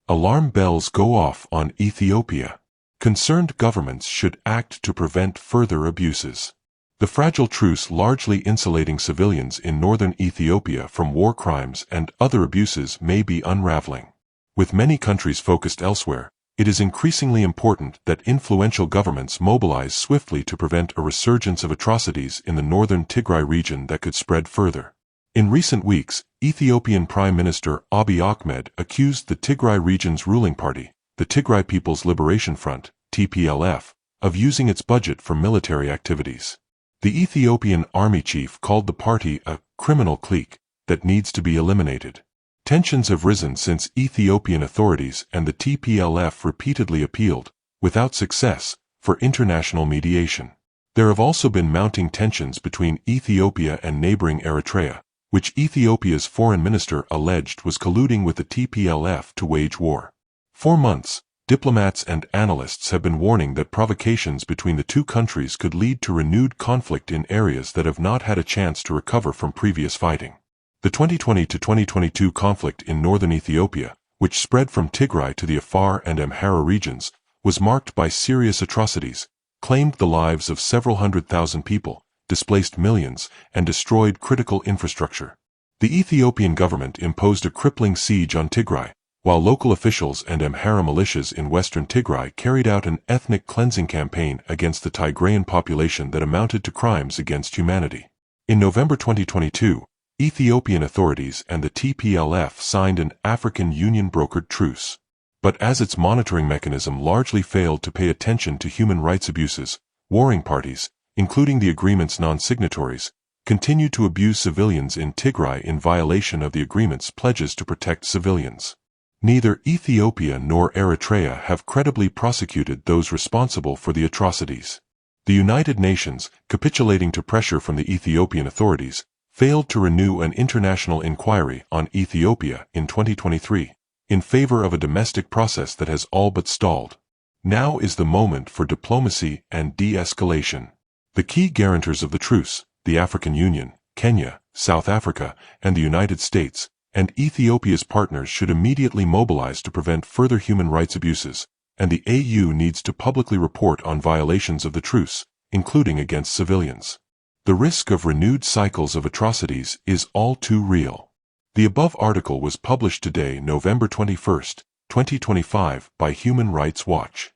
Alarm bells go off on Ethiopia. Concerned governments should act to prevent further abuses. The fragile truce largely insulating civilians in northern Ethiopia from war crimes and other abuses may be unraveling. With many countries focused elsewhere, it is increasingly important that influential governments mobilize swiftly to prevent a resurgence of atrocities in the northern Tigray region that could spread further. In recent weeks, Ethiopian Prime Minister Abiy Ahmed accused the Tigray region's ruling party, the Tigray People's Liberation Front, TPLF, of using its budget for military activities. The Ethiopian army chief called the party a criminal clique that needs to be eliminated. Tensions have risen since Ethiopian authorities and the TPLF repeatedly appealed, without success, for international mediation. There have also been mounting tensions between Ethiopia and neighboring Eritrea, which Ethiopia's foreign minister alleged was colluding with the TPLF to wage war. For months, diplomats and analysts have been warning that provocations between the two countries could lead to renewed conflict in areas that have not had a chance to recover from previous fighting. The 2020 to 2022 conflict in northern Ethiopia, which spread from Tigray to the Afar and Amhara regions, was marked by serious atrocities, claimed the lives of several 100,000 people, displaced millions, and destroyed critical infrastructure. The Ethiopian government imposed a crippling siege on Tigray, while local officials and Amhara militias in western Tigray carried out an ethnic cleansing campaign against the Tigrayan population that amounted to crimes against humanity. In November 2022, Ethiopian authorities and the TPLF signed an African Union-brokered truce. But as its monitoring mechanism largely failed to pay attention to human rights abuses, warring parties, including the agreement's non-signatories, continued to abuse civilians in Tigray in violation of the agreement's pledges to protect civilians. Neither Ethiopia nor Eritrea have credibly prosecuted those responsible for the atrocities. The United Nations, capitulating to pressure from the Ethiopian authorities, failed to renew an international inquiry on Ethiopia in 2023, in favor of a domestic process that has all but stalled. Now is the moment for diplomacy and de-escalation. The key guarantors of the truce, the African Union, Kenya, South Africa, and the United States, and Ethiopia's partners should immediately mobilize to prevent further human rights abuses, and the AU needs to publicly report on violations of the truce, including against civilians. The risk of renewed cycles of atrocities is all too real. The above article was published today, November 21, 2025, by Human Rights Watch.